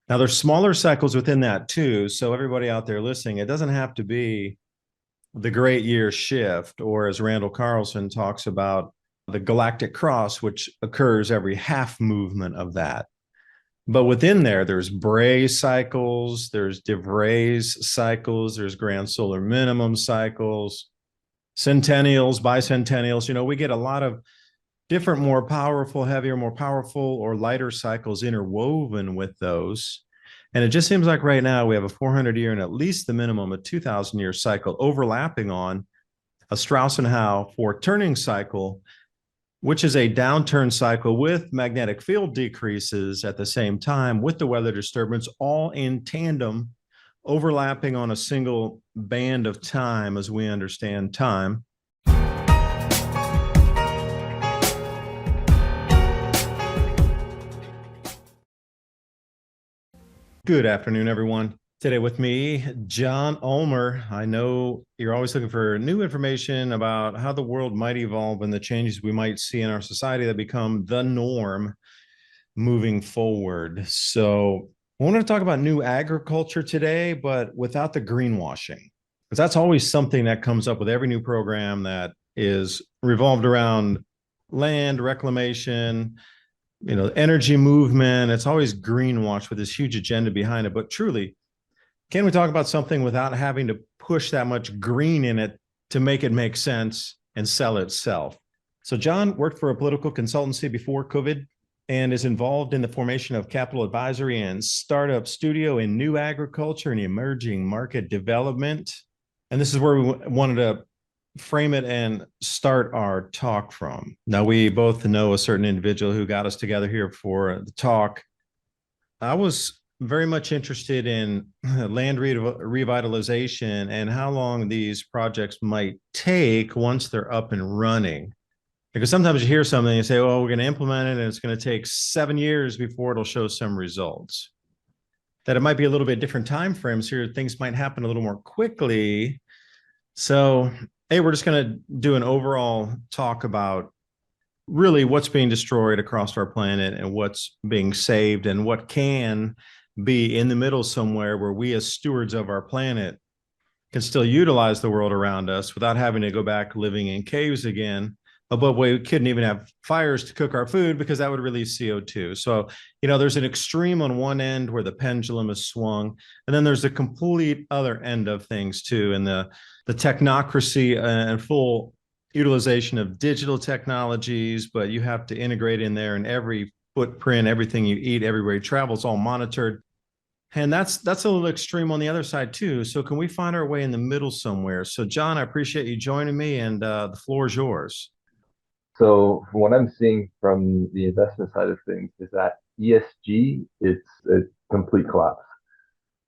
Now, there's smaller cycles within that too. So everybody out there listening, it doesn't have to be the great year shift, or as Randall Carlson talks about, the galactic cross, which occurs every half movement of that. But within there, there's Bray cycles, there's de Vries cycles, there's grand solar minimum cycles, centennials, bicentennials. We get a lot of different, more powerful, heavier, more powerful, or lighter cycles interwoven with those. And it just seems like right now we have a 400-year and at least the minimum a 2,000-year cycle overlapping on a Strauss-and-Howe four-turning cycle, which is a downturn cycle with magnetic field decreases at the same time with the weather disturbance, all in tandem, overlapping on a single band of time as we understand time. Good afternoon, everyone. Today with me, John Ulmer. I know you're always looking for new information about how the world might evolve and the changes we might see in our society that become the norm moving forward. So I wanted to talk about new agriculture today, but without the greenwashing, because that's always something that comes up with every new program that is revolved around land reclamation, energy movement. It's always greenwash with this huge agenda behind it. But truly, can we talk about something without having to push that much green in it to make it make sense and sell itself? So John worked for a political consultancy before COVID and is involved in the formation of capital advisory and startup studio in new agriculture and emerging market development. And this is where we wanted to frame it and start our talk from. Now, we both know a certain individual who got us together here for the talk. I was very much interested in land revitalization and how long these projects might take once they're up and running. Because sometimes you hear something and you say, oh, we're going to implement it and it's going to take 7 years before it'll show some results. That it might be a little bit different time frames here. Things might happen a little more quickly. So hey, we're just going to do an overall talk about really what's being destroyed across our planet and what's being saved and what can be in the middle somewhere where we as stewards of our planet can still utilize the world around us without having to go back living in caves again. But we couldn't even have fires to cook our food because that would release CO2. So, there's an extreme on one end where the pendulum is swung, and then there's the complete other end of things too, and the technocracy and full utilization of digital technologies, but you have to integrate in there, and every footprint, everything you eat, everywhere you travel, it's all monitored. And that's a little extreme on the other side too. So can we find our way in the middle somewhere? So John, I appreciate you joining me, and the floor is yours. So from what I'm seeing from the investment side of things is that ESG, it's a complete collapse.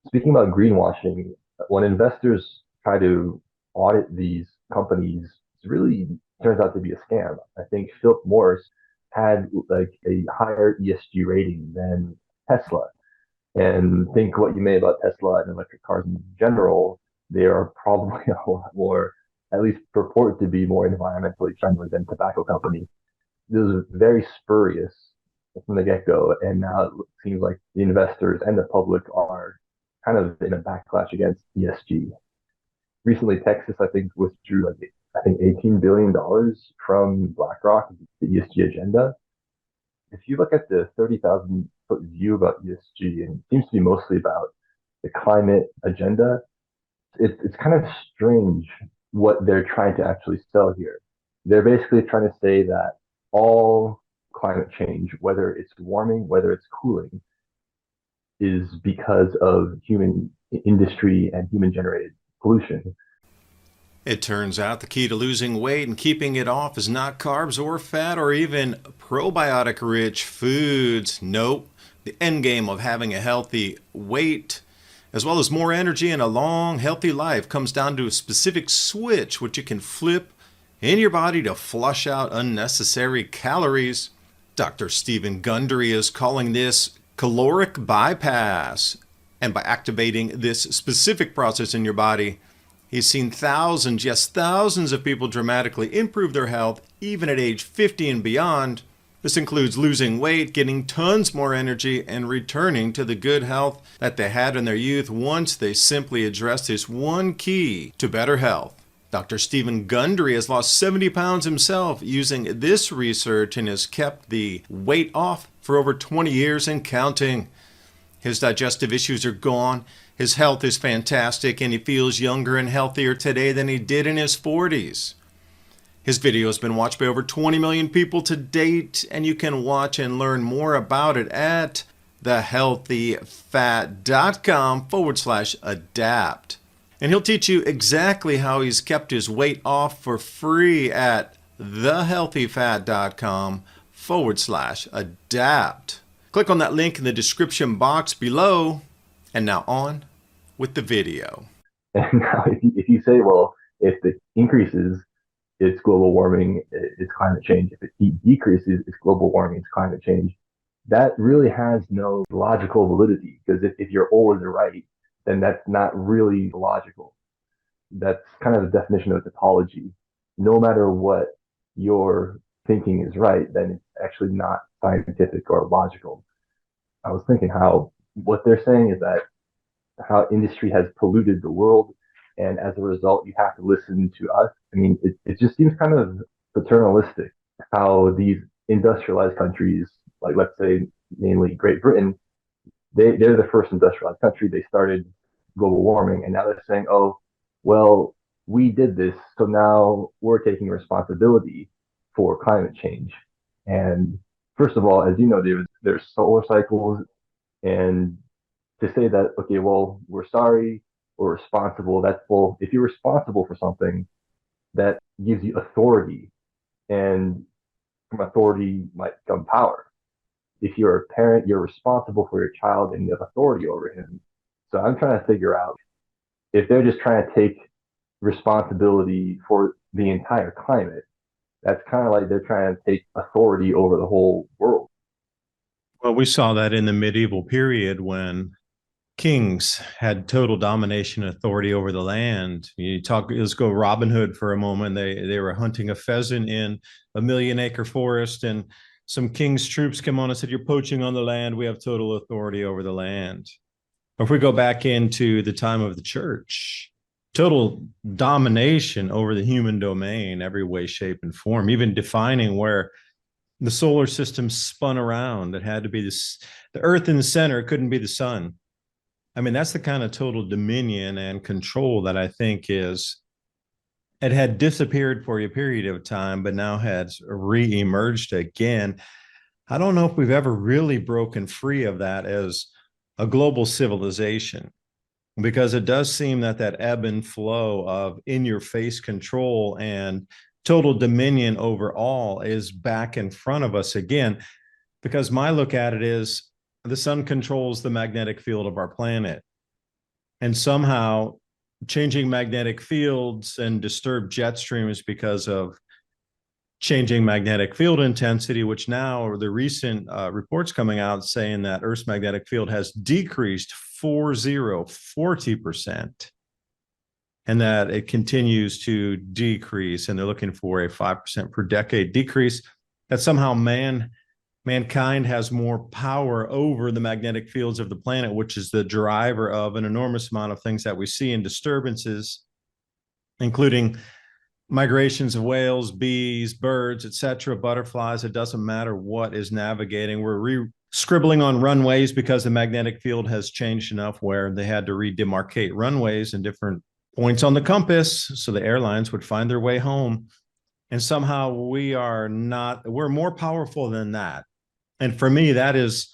Speaking about greenwashing, when investors try to audit these companies, it really turns out to be a scam. I think Philip Morris had like a higher ESG rating than Tesla. And think what you may about Tesla and electric cars in general, they are probably a lot more, at least purport to be more environmentally friendly than tobacco company. This was very spurious from the get-go, and now it seems like the investors and the public are kind of in a backlash against ESG. Recently, Texas, I think, withdrew $18 billion from BlackRock, the ESG agenda. If you look at the 30,000-foot view about ESG, and it seems to be mostly about the climate agenda, it's kind of strange what they're trying to actually sell here. They're basically trying to say that all climate change, whether it's warming, whether it's cooling, is because of human industry and human generated pollution. It turns out the key to losing weight and keeping it off is not carbs or fat or even probiotic rich foods. Nope. The end game of having a healthy weight as well as more energy and a long, healthy life comes down to a specific switch which you can flip in your body to flush out unnecessary calories. Dr. Stephen Gundry is calling this caloric bypass. And by activating this specific process in your body, he's seen thousands, yes, thousands of people dramatically improve their health, even at age 50 and beyond. This includes losing weight, getting tons more energy, and returning to the good health that they had in their youth once they simply addressed this one key to better health. Dr. Stephen Gundry has lost 70 pounds himself using this research and has kept the weight off for over 20 years and counting. His digestive issues are gone, his health is fantastic, and he feels younger and healthier today than he did in his 40s. His video has been watched by over 20 million people to date, and you can watch and learn more about it at thehealthyfat.com/adapt. And he'll teach you exactly how he's kept his weight off for free at thehealthyfat.com/adapt. Click on that link in the description box below. And now on with the video. And now if you say, well, if it increases, it's global warming, it's climate change. If it decreases, it's global warming, it's climate change. That really has no logical validity, because if you're always right, then that's not really logical. That's kind of the definition of tautology. No matter what your thinking is right, then it's actually not scientific or logical. I was thinking how what they're saying is that how industry has polluted the world, and as a result, you have to listen to us. I mean, it just seems kind of paternalistic how these industrialized countries, like let's say namely Great Britain, they're the first industrialized country. They started global warming, and now they're saying, oh, well, we did this, so now we're taking responsibility for climate change. And first of all, as you know, David, there's solar cycles, and to say that, okay, well, we're sorry, we're responsible, that's full. If you're responsible for something, that gives you authority, and from authority might come power. If you're a parent, you're responsible for your child and you have authority over him. So I'm trying to figure out if they're just trying to take responsibility for the entire climate, that's kind of like they're trying to take authority over the whole world. Well, we saw that in the medieval period when kings had total domination and authority over the land. Let's go Robin Hood for a moment. They were hunting a pheasant in a 1,000,000-acre forest, and some king's troops come on and said, "You're poaching on the land. We have total authority over the land." If we go back into the time of the church, total domination over the human domain, every way, shape, and form, even defining where the solar system spun around. It had to be the earth in the center. It couldn't be the sun. I mean, that's the kind of total dominion and control that I think it had disappeared for a period of time, but now has re-emerged again. I don't know if we've ever really broken free of that as a global civilization, because it does seem that ebb and flow of in-your-face control and total dominion over all is back in front of us again. Because my look at it is, the sun controls the magnetic field of our planet, and somehow changing magnetic fields and disturbed jet streams because of changing magnetic field intensity, which now are the recent reports coming out saying that Earth's magnetic field has decreased 40%, and that it continues to decrease, and they're looking for a 5% per decade decrease, that somehow mankind has more power over the magnetic fields of the planet, which is the driver of an enormous amount of things that we see in disturbances, including migrations of whales, bees, birds, etc., butterflies. It doesn't matter what is navigating. We're scribbling on runways because the magnetic field has changed enough where they had to redemarcate runways in different points on the compass so the airlines would find their way home. And somehow we're more powerful than that. And for me, that is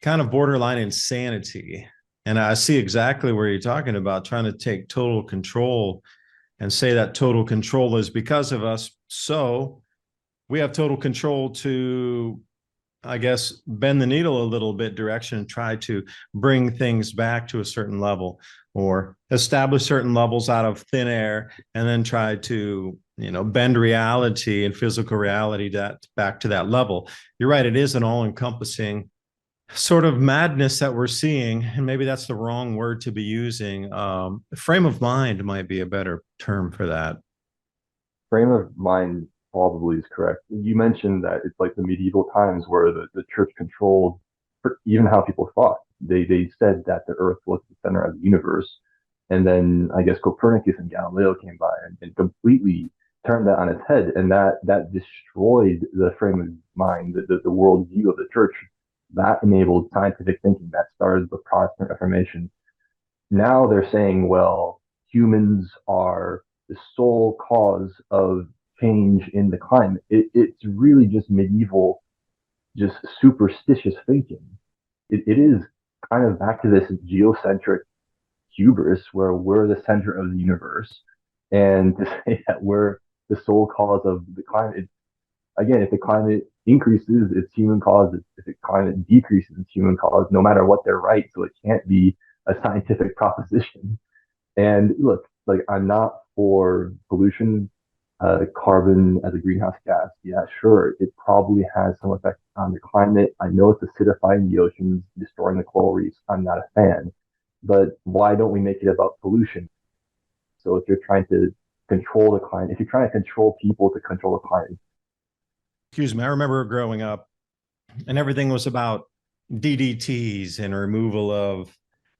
kind of borderline insanity. And I see exactly where you're talking about, trying to take total control and say that total control is because of us. So we have total control to, I guess, bend the needle a little bit direction and try to bring things back to a certain level, or establish certain levels out of thin air, and then try to, bend reality and physical reality back to that level. You're right. It is an all-encompassing sort of madness that we're seeing, and maybe that's the wrong word to be using. Frame of mind might be a better term for that. Frame of mind probably is correct. You mentioned that it's like the medieval times where the church controlled even how people thought. They said that the earth was the center of the universe. And then I guess Copernicus and Galileo came by and completely turned that on its head. And that destroyed the frame of mind, the worldview of the church. That enabled scientific thinking that started the Protestant Reformation. Now they're saying, well, humans are the sole cause of change in the climate. It's really just medieval, just superstitious thinking. It is kind of back to this geocentric hubris where we're the center of the universe. And to say that we're the sole cause of the climate, again, if the climate increases, it's human cause. If the climate decreases, it's human cause, no matter what they're right. So it can't be a scientific proposition. And look, like I'm not for pollution, carbon as a greenhouse gas. Yeah, sure, it probably has some effect on the climate. I know it's acidifying the oceans, destroying the coral reefs. I'm not a fan. But why don't we make it about pollution? So if you're trying to control the climate, if you're trying to control people to control the climate. Excuse me. I remember growing up and everything was about DDTs and removal of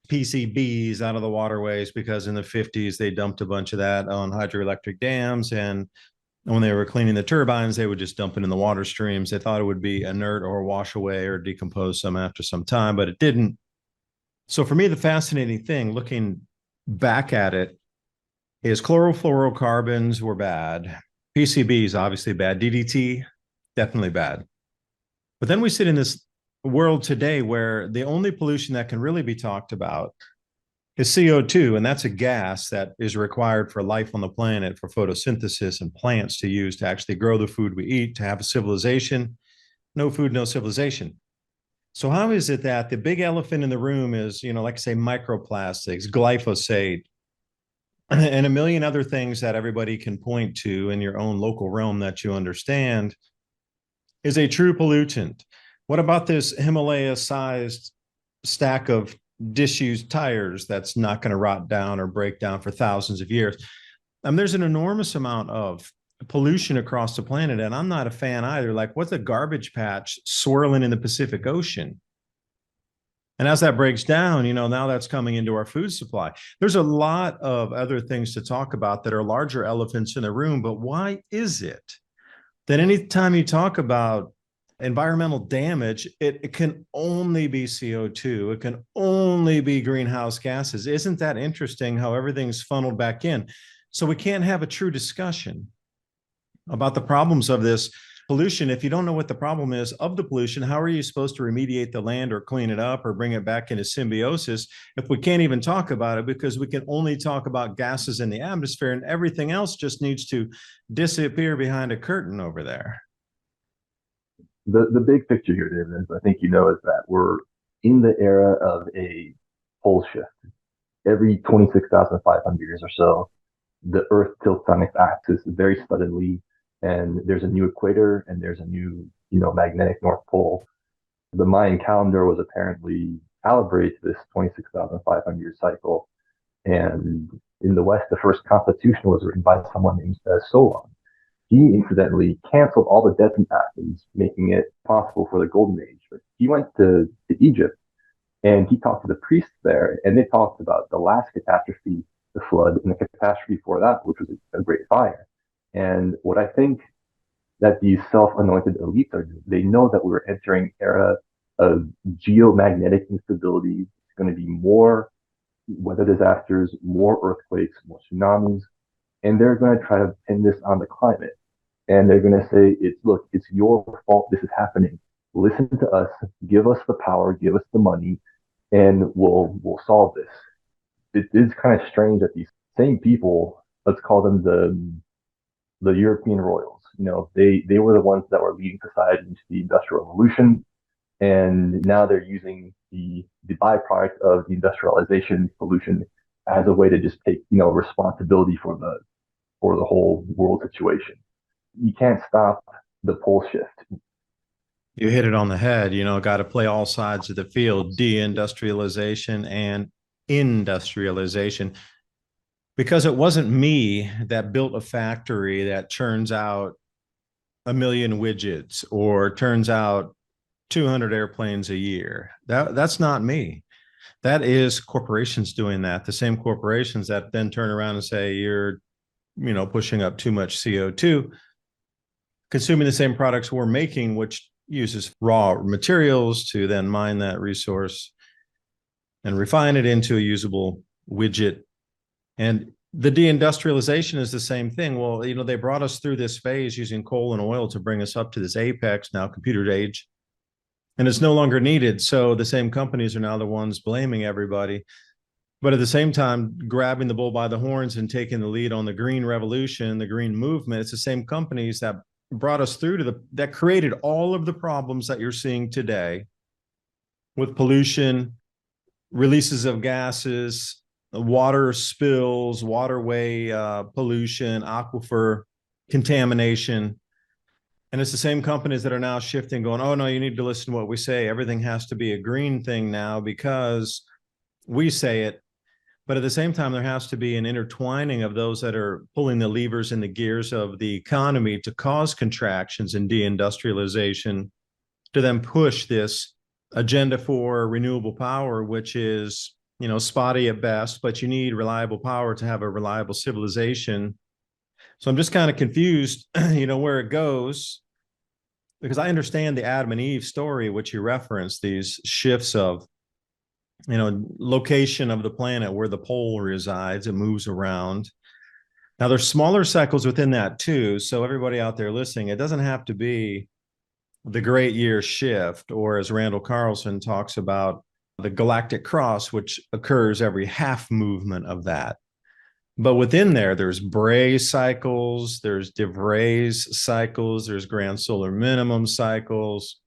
PCBs out of the waterways because in the 50s they dumped a bunch of that on hydroelectric dams. And when they were cleaning the turbines, they would just dump it in the water streams. They thought it would be inert or wash away or decompose some after some time, but it didn't. So for me, the fascinating thing looking back at it is chlorofluorocarbons were bad. PCBs, obviously bad. DDT, definitely bad. But then we sit in this world today where the only pollution that can really be talked about is CO2, and that's a gas that is required for life on the planet, for photosynthesis and plants to use to actually grow the food we eat, to have a civilization. No food, no civilization. So how is it that the big elephant in the room is, like I say, microplastics, glyphosate, and a million other things that everybody can point to in your own local realm that you understand is a true pollutant? What about this Himalaya-sized stack of disused tires that's not going to rot down or break down for thousands of years? There's an enormous amount of pollution across the planet, and I'm not a fan either. Like, what's a garbage patch swirling in the Pacific Ocean? And as that breaks down, now that's coming into our food supply. There's a lot of other things to talk about that are larger elephants in the room, but why is it that anytime you talk about environmental damage, it can only be CO2. It can only be greenhouse gases. Isn't that interesting how everything's funneled back in? So we can't have a true discussion about the problems of this pollution. If you don't know what the problem is of the pollution, how are you supposed to remediate the land or clean it up or bring it back into symbiosis if we can't even talk about it because we can only talk about gases in the atmosphere and everything else just needs to disappear behind a curtain over there? The big picture here, David, is I think is that we're in the era of a pole shift. Every 26,500 years or so, the Earth tilts on its axis very suddenly, and there's a new equator and there's a new, magnetic North Pole. The Mayan calendar was apparently calibrated to this 26,500 year cycle. And in the West, the first constitution was written by someone named Solon. He incidentally canceled all the debts in Athens, making it possible for the Golden Age. But he went to Egypt and he talked to the priests there, and they talked about the last catastrophe, the flood, and the catastrophe before that, which was a great fire. And what I think that these self-anointed elites are doing, they know that we're entering an era of geomagnetic instability. It's going to be more weather disasters, more earthquakes, more tsunamis, and they're going to try to pin this on the climate. And they're going to say, it's your fault this is happening. Listen to us, give us the power, give us the money, and we'll solve this. It is kind of strange that these same people, let's call them the European royals, they were the ones that were leading society into the Industrial Revolution, and now they're using the byproduct of the industrialization pollution as a way to just take responsibility for the whole world situation. You can't stop the pole shift. You hit it on the head. Got to play all sides of the field, deindustrialization and industrialization. Because it wasn't me that built a factory that churns out a million widgets or turns out 200 airplanes a year. That's not me. That is corporations doing that. The same corporations that then turn around and say you're, pushing up too much CO2, consuming the same products we're making, which uses raw materials to then mine that resource and refine it into a usable widget. And the deindustrialization is the same thing. Well, they brought us through this phase using coal and oil to bring us up to this apex, now computer age, and it's no longer needed. So the same companies are now the ones blaming everybody. But at the same time, grabbing the bull by the horns and taking the lead on the green revolution, the green movement, it's the same companies that brought us through that created all of the problems that you're seeing today with pollution, releases of gases, water spills, waterway pollution, aquifer contamination. And it's the same companies that are now shifting, going, oh, no, you need to listen to what we say. Everything has to be a green thing now because we say it. But at the same time, there has to be an intertwining of those that are pulling the levers and the gears of the economy to cause contractions and deindustrialization to then push this agenda for renewable power, which is, spotty at best, but you need reliable power to have a reliable civilization. So I'm just kind of confused, where it goes, because I understand the Adam and Eve story, which you referenced, these shifts of, location of the planet where the pole resides, it moves around. Now there's smaller cycles within that too. So everybody out there listening, it doesn't have to be the great year shift, or as Randall Carlson talks about, the galactic cross, which occurs every half movement of that. But within there's Bray cycles, there's de Vries cycles, there's grand solar minimum cycles,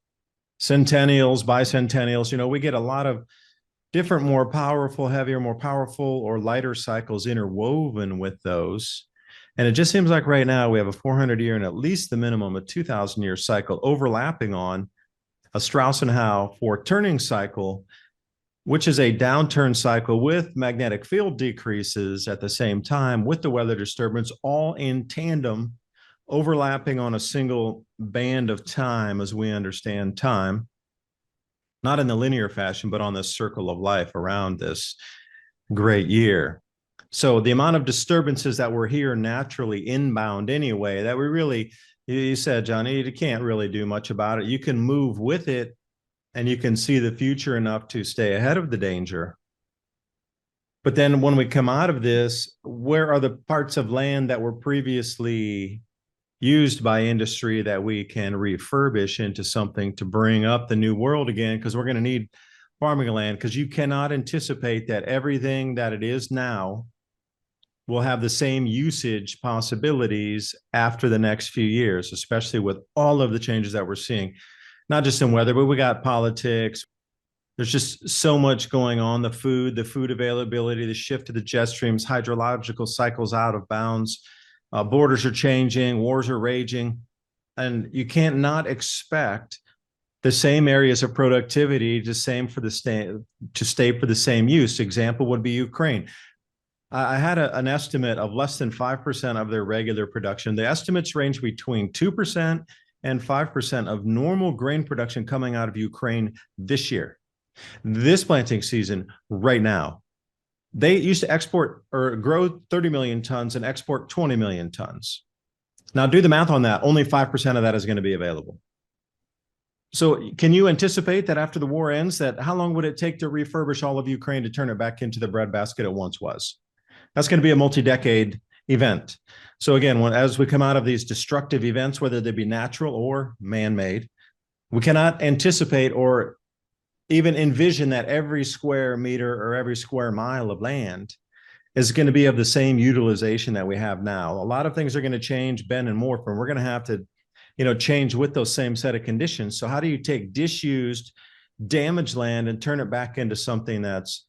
centennials, bicentennials. We get a lot of different, more powerful, heavier, more powerful, or lighter cycles interwoven with those. And it just seems like right now we have a 400-year and at least the minimum a 2,000-year cycle overlapping on a Strauss-and-Howe four-turning cycle, which is a downturn cycle with magnetic field decreases at the same time with the weather disturbance, all in tandem, overlapping on a single band of time as we understand time, not in the linear fashion, but on this circle of life around this great year. So the amount of disturbances that were here naturally inbound anyway, that we really, you said, Johnny, you can't really do much about it. You can move with it and you can see the future enough to stay ahead of the danger. But then when we come out of this, where are the parts of land that were previously used by industry that we can refurbish into something to bring up the new world again? Because we're going to need farming land, because you cannot anticipate that everything that it is now will have the same usage possibilities after the next few years, especially with all of the changes that we're seeing, not just in weather, but we got politics. There's just so much going on, the food availability, the shift to the jet streams, hydrological cycles out of bounds, borders are changing, wars are raging, and you can't not expect the same areas of productivity to stay for the same use. Example would be Ukraine. I had an estimate of less than 5% of their regular production. The estimates range between 2% and 5% of normal grain production coming out of Ukraine this year, this planting season right now. They used to export or grow 30 million tons and export 20 million tons. Now do the math on that. Only 5% of that is going to be available. So can you anticipate that after the war ends, that how long would it take to refurbish all of Ukraine to turn it back into the breadbasket it once was? That's going to be a multi-decade event. So again, as we come out of these destructive events, whether they be natural or man-made, we cannot anticipate or even envision that every square meter or every square mile of land is going to be of the same utilization that we have now. A lot of things are going to change, bend and morph, and we're going to have to, change with those same set of conditions. So how do you take disused, damaged land and turn it back into something that's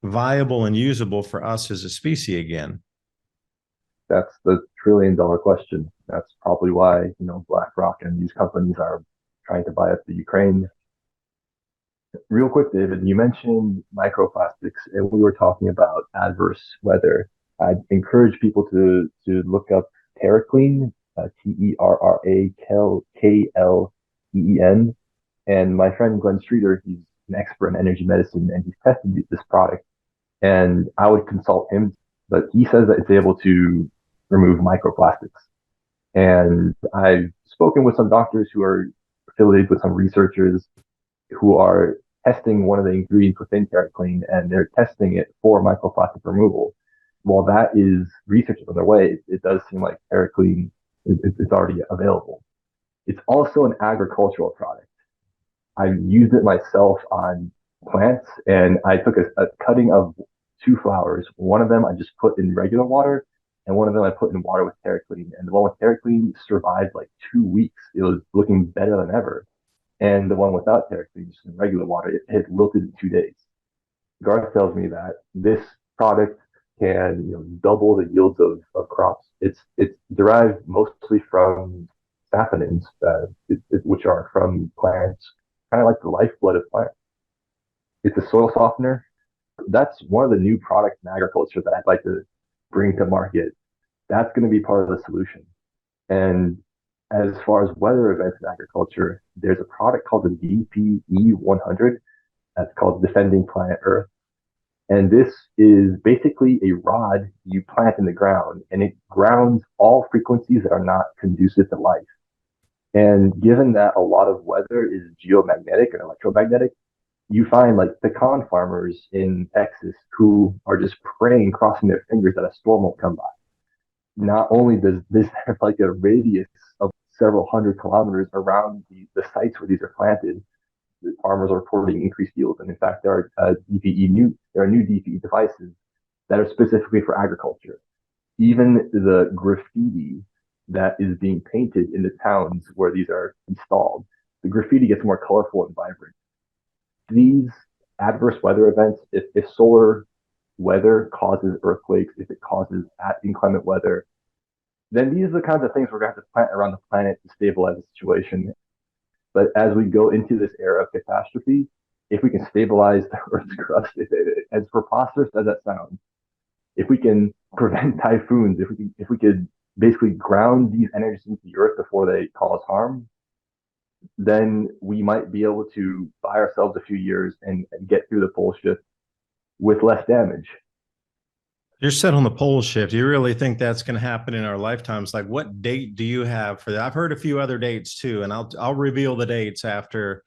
viable and usable for us as a species again? That's the trillion-dollar question. That's probably why, BlackRock and these companies are trying to buy up the Ukraine. Real quick, David, you mentioned microplastics, and we were talking about adverse weather. I'd encourage people to look up TerraClean, Terrakleen. And my friend Glenn Streeter, he's an expert in energy medicine, and he's tested this product. And I would consult him, but he says that it's able to remove microplastics. And I've spoken with some doctors who are affiliated with some researchers who are testing one of the ingredients within Terraclean, and they're testing it for microplastic removal. While that is research on their way, it does seem like Terraclean is already available. It's also an agricultural product. I've used it myself on plants, and I took a cutting of two flowers. One of them I just put in regular water, and one of them I put in water with Terraclean. And the one with Terraclean survived like 2 weeks. It was looking better than ever. And the one without Terraclean, just in regular water, it had wilted in 2 days. Garth tells me that this product can double the yields of crops. It's derived mostly from saponins, which are from plants, kind of like the lifeblood of plants. It's a soil softener. That's one of the new products in agriculture that I'd like to bring to market. That's going to be part of the solution. And as far as weather events in agriculture, there's a product called the DPE 100 that's called Defending Planet Earth. And this is basically a rod you plant in the ground, and it grounds all frequencies that are not conducive to life. And given that a lot of weather is geomagnetic and electromagnetic, you find like pecan farmers in Texas who are just praying, crossing their fingers that a storm won't come by. Not only does this have like a radius of several hundred kilometers around the sites where these are planted, the farmers are reporting increased yields. And in fact, there are new DPE devices that are specifically for agriculture. Even the graffiti that is being painted in the towns where these are installed, the graffiti gets more colorful and vibrant. These adverse weather events, if solar weather causes earthquakes, if it causes inclement weather, then these are the kinds of things we're going to have to plant around the planet to stabilize the situation. But as we go into this era of catastrophe, if we can stabilize the Earth's crust, as preposterous as that sounds, if we can prevent typhoons, if we could basically ground these energies into the Earth before they cause harm, then we might be able to buy ourselves a few years and get through the pole shift with less damage. You're set on the pole shift. You really think that's going to happen in our lifetimes? Like, what date do you have for that? I've heard a few other dates too, and I'll reveal the dates after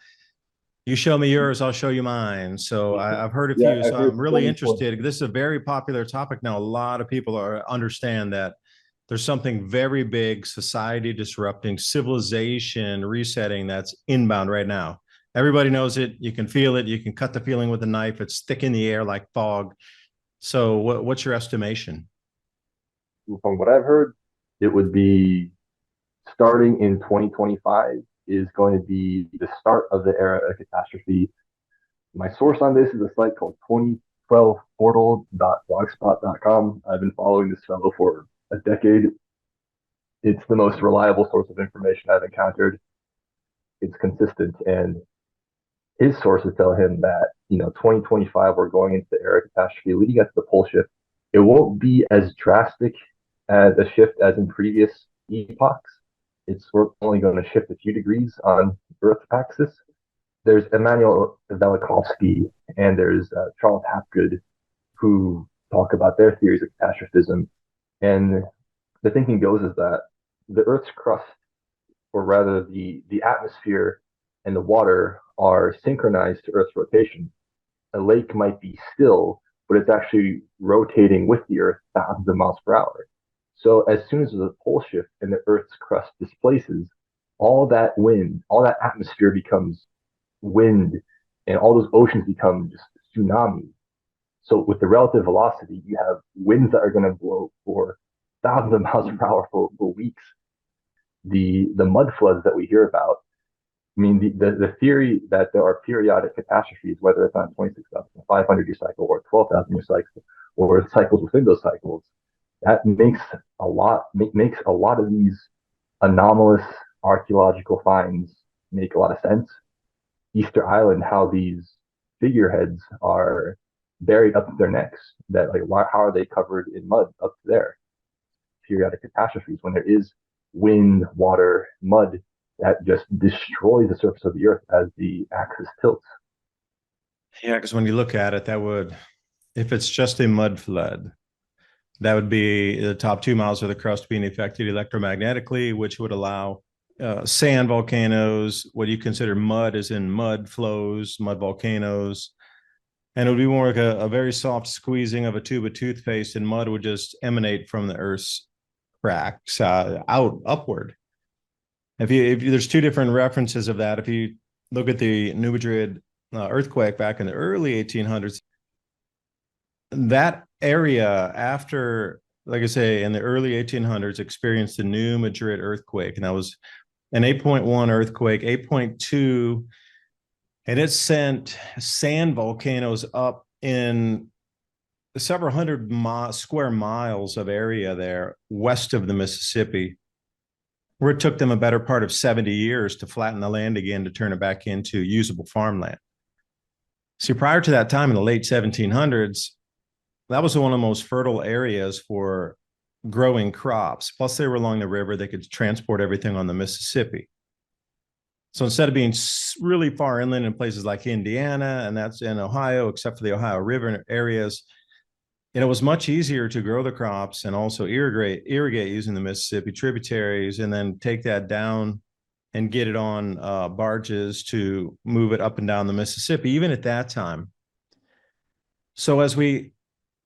you show me yours. I'll show you mine. So I've heard a few. So I'm really interested. This is a very popular topic now. A lot of people understand that there's something very big, society disrupting, civilization resetting that's inbound right now. Everybody knows it. You can feel it. You can cut the feeling with a knife. It's thick in the air like fog. So what's your estimation? From what I've heard, it would be starting in 2025 is going to be the start of the era of catastrophe. My source on this is a site called 2012portal.blogspot.com. I've been following this fellow for a decade. It's the most reliable source of information I've encountered. It's consistent, and his sources tell him that 2025 we're going into the era of catastrophe, leading us to the pole shift. It won't be as drastic as a shift as in previous epochs. We're only going to shift a few degrees on Earth's axis. There's Immanuel Velikovsky and there's Charles Hapgood who talk about their theories of catastrophism. And the thinking goes is that the Earth's crust, or rather the atmosphere and the water, are synchronized to Earth's rotation. A lake might be still, but it's actually rotating with the Earth thousands of miles per hour. So as soon as there's a pole shift and the Earth's crust displaces, all that wind, all that atmosphere becomes wind, and all those oceans become just tsunamis. So with the relative velocity, you have winds that are going to blow for thousands of miles per hour for weeks. The mud floods that we hear about, I mean, the theory that there are periodic catastrophes, whether it's on 26,500 year cycle or 12,000 year cycle, or cycles within those cycles, that makes a lot of these anomalous archaeological finds make a lot of sense. Easter Island, how these figureheads are buried up to their necks, that how are they covered in mud up to there? Periodic catastrophes, when there is wind, water, mud that just destroy the surface of the earth as the axis tilts. Yeah, because when you look at it, that would, if it's just a mud flood, that would be the top 2 miles of the crust being affected electromagnetically, which would allow sand volcanoes, what you consider mud as in mud flows, mud volcanoes. And it would be more like a very soft squeezing of a tube of toothpaste, and mud would just emanate from the Earth's cracks out upward. If you there's two different references of that. If you look at the New Madrid earthquake back in the early 1800s, that area after, like I say, in the early 1800s, experienced the New Madrid earthquake, and that was an 8.1 earthquake, 8.2, and it sent sand volcanoes up in several hundred square miles of area there west of the Mississippi, where it took them a better part of 70 years to flatten the land again to turn it back into usable farmland. See, prior to that time in the late 1700s, that was one of the most fertile areas for growing crops. Plus, they were along the river. They could transport everything on the Mississippi. So instead of being really far inland in places like Indiana, and that's in Ohio, except for the Ohio River areas, it was much easier to grow the crops and also irrigate using the Mississippi tributaries, and then take that down and get it on barges to move it up and down the Mississippi, even at that time. So as we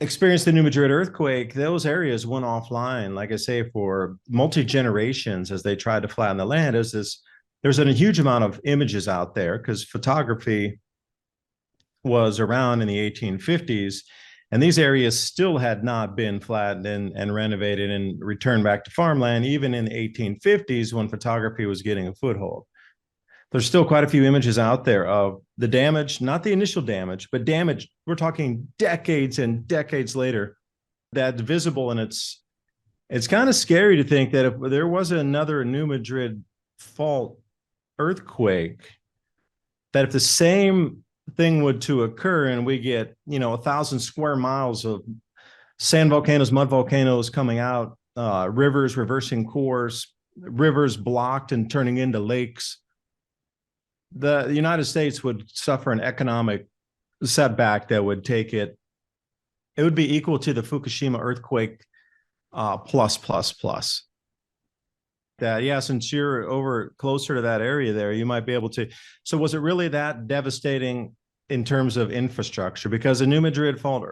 experienced the New Madrid earthquake, those areas went offline, like I say, for multi-generations as they tried to flatten the land. There's a huge amount of images out there because photography was around in the 1850s, and these areas still had not been flattened and renovated and returned back to farmland, even in the 1850s when photography was getting a foothold. There's still quite a few images out there of the damage, not the initial damage, but damage. We're talking decades and decades later, that's visible. And it's kind of scary to think that if there was another New Madrid fault earthquake, that if the same thing would to occur and we get 1,000 square miles of sand volcanoes, mud volcanoes coming out, rivers reversing course, rivers blocked and turning into lakes, the United States would suffer an economic setback that would take it would be equal to the Fukushima earthquake plus. That, yeah, since you're over closer to that area there, you might be able to. So was it really that devastating in terms of infrastructure? Because the New Madrid fault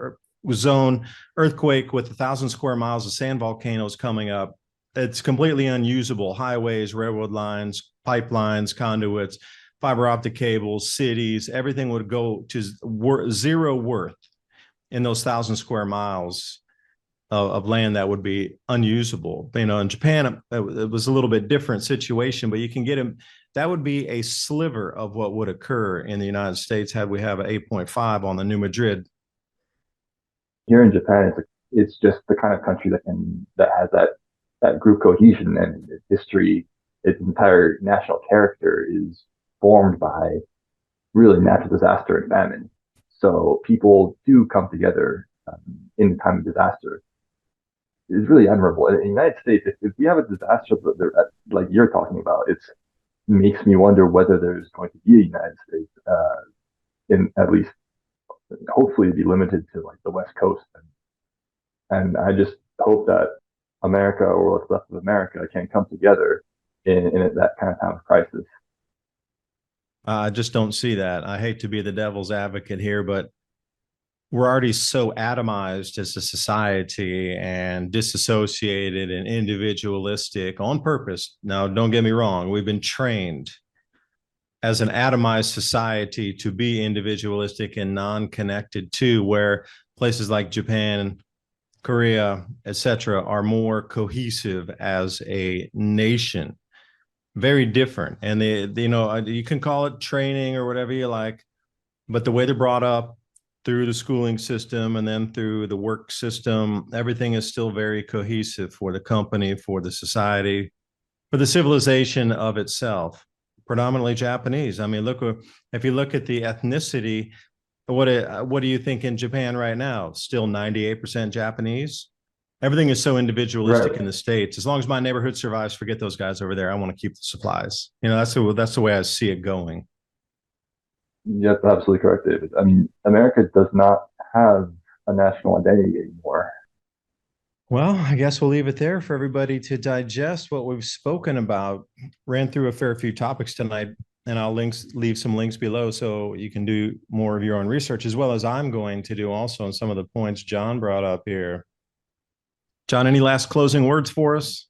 zone earthquake with 1,000 square miles of sand volcanoes coming up, it's completely unusable. Highways, railroad lines, pipelines, conduits, fiber optic cables, cities, everything would go to zero worth in those 1,000 square miles of land that would be unusable. In Japan, it was a little bit different situation, but you can get them. That would be a sliver of what would occur in the United States had we have an 8.5 on the New Madrid. Here in Japan, it's just the kind of country that has that group cohesion, and its history, its entire national character is formed by really natural disaster and famine. So people do come together in the time of disaster. It's really admirable. In the United States, if we have a disaster like you're talking about, it makes me wonder whether there's going to be a United States, in at least hopefully be limited to like the West Coast. And I just hope that America, or what's left of America, can come together in that kind of time of crisis. I just don't see that. I hate to be the devil's advocate here, but we're already so atomized as a society and disassociated and individualistic on purpose. Now, don't get me wrong. We've been trained as an atomized society to be individualistic and non-connected to, where places like Japan, Korea, etc., are more cohesive as a nation. Very different. And you can call it training or whatever you like, but the way they're brought up through the schooling system and then through the work system, everything is still very cohesive for the company, for the society, for the civilization of itself. Predominantly Japanese. I mean, if you look at the ethnicity, what do you think in Japan right now? Still 98% Japanese? Everything is so individualistic Right. in the States. As long as my neighborhood survives, forget those guys over there. I want to keep the supplies. That's the way I see it going. That's absolutely correct, David. I mean, America does not have a national identity anymore. Well, I guess we'll leave it there for everybody to digest what we've spoken about. Ran through a fair few topics tonight, and I'll leave some links below so you can do more of your own research, as well as I'm going to do also on some of the points John brought up here. John, any last closing words for us?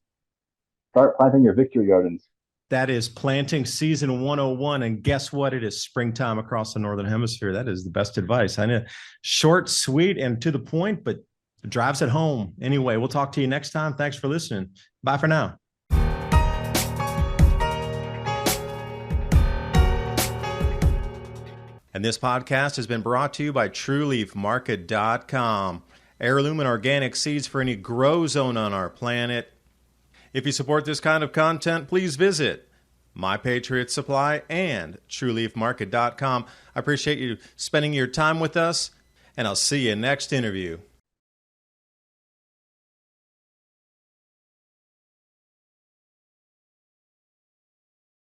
Start planting your victory gardens. That is planting season 101. And guess what? It is springtime across the Northern Hemisphere. That is the best advice. I know, short, sweet, and to the point, but it drives it home. Anyway, we'll talk to you next time. Thanks for listening. Bye for now. And this podcast has been brought to you by TrueLeafMarket.com. Heirloom and organic seeds for any grow zone on our planet. If you support this kind of content, please visit My Patriot Supply and TrueLeafMarket.com. I appreciate you spending your time with us, and I'll see you next interview.